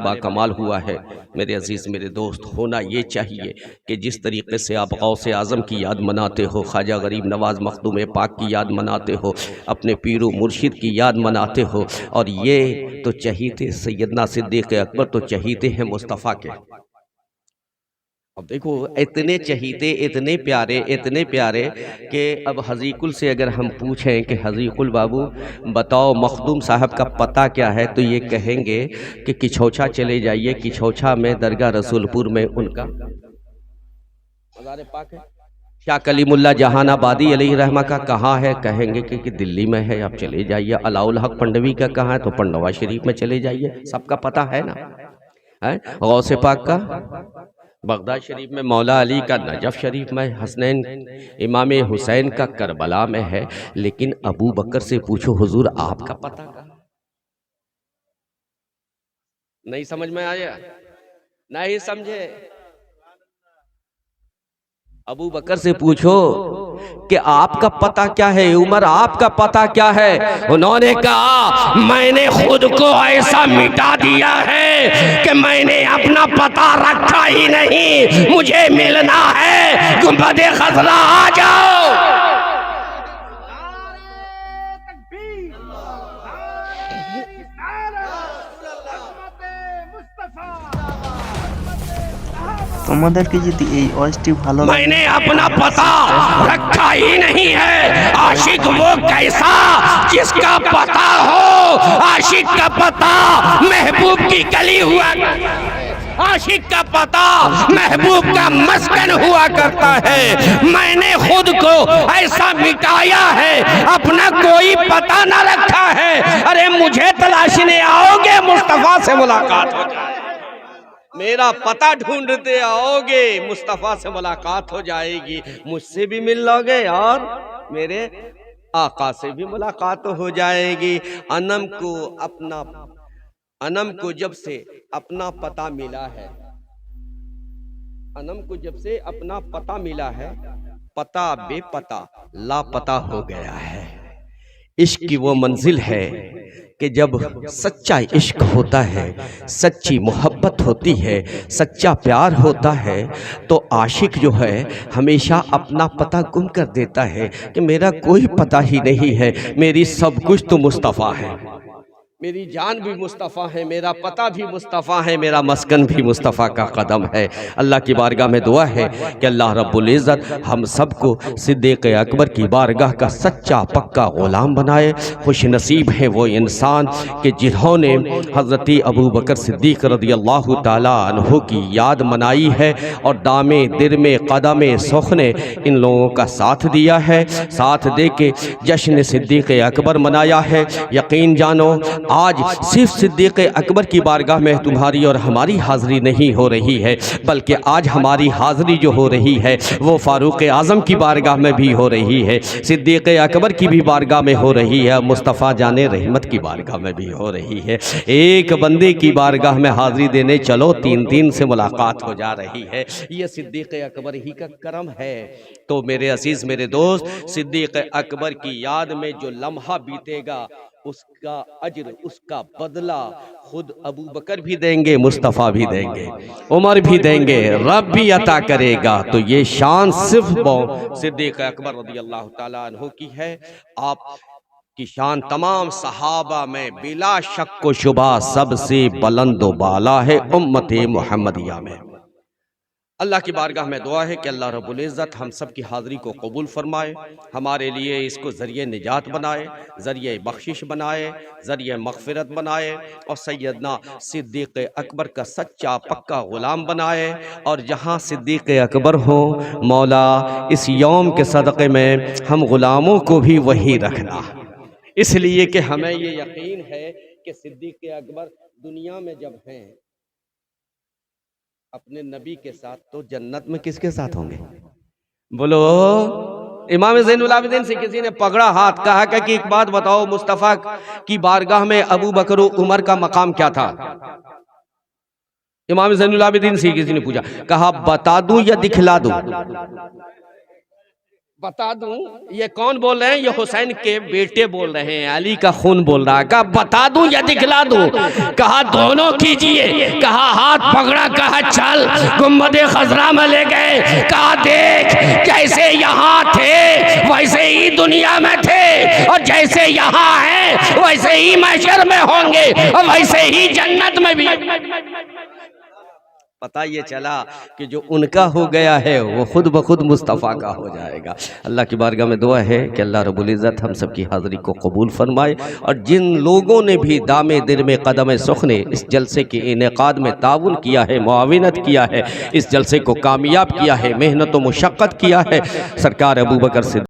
باکمال ہوا ہے۔ میرے عزیز میرے دوست، ہونا یہ چاہیے کہ جس طریقے سے آپ غوث اعظم کی یاد مناتے ہو، خواجہ غریب نواز مخدوم پاک کی یاد مناتے ہو، اپنے پیر و مرشد کی یاد مناتے ہو، اور یہ تو چہیتے سیدنا صدیق اکبر تو چہیتے ہیں مصطفیٰ کے۔ اب دیکھو اتنے چہیتے، اتنے پیارے کہ اب حزیقل سے اگر ہم پوچھیں کہ حزیقل بابو بتاؤ مخدوم صاحب کا پتہ کیا ہے، تو یہ کہیں گے کہ کچھوچا چلے جائیے، کچھوچا میں درگاہ رسول پور میں ان کا مزار پاک ہے۔ شاہ کلیم اللہ جہان آبادی علیہ رحمہ کا کہاں ہے، کہیں گے کہ دلی میں ہے، آپ چلے جائیے۔ علاء الحق پنڈوی کا کہاں ہے، تو پنڈوا شریف میں چلے جائیے، سب کا پتہ ہے نا۔ غوث پاک کا بغداد شریف میں، مولا علی کا نجف شریف میں، حسنین امام حسین کا کربلا میں ہے۔ لیکن ابو بکر سے پوچھو حضور آپ کا پتہ کہاں؟ نہیں سمجھ میں آیا؟ نہیں سمجھے؟ ابو بکر سے پوچھو کہ آپ کا پتہ کیا ہے، عمر آپ کا پتہ کیا ہے؟ انہوں نے کہا میں نے خود کو ایسا مٹا دیا ہے کہ میں نے اپنا پتہ رکھا ہی نہیں، مجھے ملنا ہے، گنبد خضرا آ جاؤ۔ তোমাদেরকে যদি এই ওয়াজটি ভালো میں نے اپنا پتہ رکھا ہی نہیں ہے۔ عاشق وہ کیسا جس کا پتہ ہو، عاشق کا پتہ محبوب کی گلی ہوا، عاشق کا پتہ محبوب کا مسکن ہوا کرتا ہے۔ میں نے خود کو ایسا مٹایا ہے، اپنا کوئی پتہ نہ رکھا ہے۔ ارے مجھے تلاشنے آؤ گے، مصطفیٰ سے ملاقات ہو جائے، میرا پتہ ڈھونڈتے آؤ گے، مصطفیٰ سے ملاقات ہو جائے گی، مجھ سے بھی مل لو گے اور میرے آقا سے بھی ملاقات ہو جائے گی۔ انم کو جب سے اپنا پتہ ملا ہے، انم کو جب سے اپنا پتہ ملا ہے، پتہ بے پتہ لاپتہ ہو گیا ہے۔ عشق کی وہ منزل ہے کہ جب سچا عشق ہوتا ہے، سچی محبت ہوتی ہے، سچا پیار ہوتا ہے، تو عاشق جو ہے ہمیشہ اپنا پتہ گم کر دیتا ہے کہ میرا کوئی پتہ ہی نہیں ہے، میری سب کچھ تو مصطفیٰ ہے، میری جان بھی مصطفیٰ ہے، میرا پتہ بھی مصطفیٰ ہے، میرا مسکن بھی مصطفیٰ کا قدم ہے۔ اللہ کی بارگاہ میں دعا ہے کہ اللہ رب العزت ہم سب کو صدیق اکبر کی بارگاہ کا سچا پکا غلام بنائے۔ خوش نصیب ہے وہ انسان کہ جنہوں نے حضرت ابو بکر صدیق رضی اللہ تعالیٰ عنہ کی یاد منائی ہے اور دامے درمے قدم سخنے ان لوگوں کا ساتھ دیا ہے، ساتھ دے کے جشن صدیق اکبر منایا ہے۔ یقین جانو آج صرف صدیق اکبر کی بارگاہ میں تمہاری اور ہماری حاضری نہیں ہو رہی ہے، بلکہ آج ہماری حاضری جو ہو رہی ہے وہ فاروق اعظم کی بارگاہ میں بھی ہو رہی ہے، صدیق اکبر کی بھی بارگاہ میں ہو رہی ہے، مصطفیٰ جان رحمت کی بارگاہ میں بھی ہو رہی ہے۔ ایک بندے کی بارگاہ میں حاضری دینے چلو، تین سے ملاقات ہو جا رہی ہے۔ یہ صدیق اکبر ہی کا کرم ہے۔ تو میرے عزیز میرے دوست، صدیق اکبر کی یاد میں جو لمحہ بیتے گا، اس کا اجر، اس کا بدلہ خود ابو بکر بھی دیں گے، مصطفیٰ بھی دیں گے، عمر بھی دیں گے، رب بھی عطا کرے گا۔ تو یہ شان صرف صدیق اکبر رضی اللہ تعالیٰ عنہ کی ہے۔ آپ کی شان تمام صحابہ میں بلا شک و شبہ سب سے بلند و بالا ہے امت محمدیہ میں۔ اللہ کی بارگاہ میں دعا ہے کہ اللہ رب العزت ہم سب کی حاضری کو قبول فرمائے، ہمارے لیے اس کو ذریعہ نجات بنائے، ذریعہ بخشش بنائے، ذریعہ مغفرت بنائے، اور سیدنا صدیق اکبر کا سچا پکا غلام بنائے۔ اور جہاں صدیق اکبر ہوں مولا، اس یوم کے صدقے میں ہم غلاموں کو بھی وہی رکھنا، اس لیے کہ ہمیں یہ یقین ہے کہ صدیق اکبر دنیا میں جب ہیں اپنے نبی کے ساتھ، تو جنت میں کس کے ساتھ ہوں گے؟ بولو۔ امام زین العابدین سے کسی نے پکڑا ہاتھ، کہا کہ ایک بات بتاؤ، مصطفیٰ کی بارگاہ میں ابو بکر و عمر کا مقام کیا تھا؟ امام زین العابدین سے کسی نے پوچھا، کہا بتا دوں یا دکھلا دوں؟ بتا دوں یہ کون بول رہے ہیں؟ یہ حسین کے بیٹے بول رہے ہیں، علی کا خون بول رہا ہے۔ کہا بتا دوں یا دکھلا دوں؟ کہا دونوں کیجئے۔ کہا ہاتھ پکڑا، کہا چل گنبد خضرا میں لے گئے۔ کہا دیکھ جیسے یہاں تھے ویسے ہی دنیا میں تھے، اور جیسے یہاں ہیں ویسے ہی محشر میں ہوں گے، اور ویسے ہی جنت میں بھی۔ پتہ یہ چلا کہ جو ان کا ہو گیا ہے وہ خود بخود مصطفیٰ کا ہو جائے گا۔ اللہ کی بارگاہ میں دعا ہے کہ اللہ رب العزت ہم سب کی حاضری کو قبول فرمائے، اور جن لوگوں نے بھی دامِ در میں قدم سخنے اس جلسے کے انعقاد میں تعاون کیا ہے، معاونت کیا ہے، اس جلسے کو کامیاب کیا ہے، محنت و مشقت کیا ہے، سرکار ابوبکر صدیق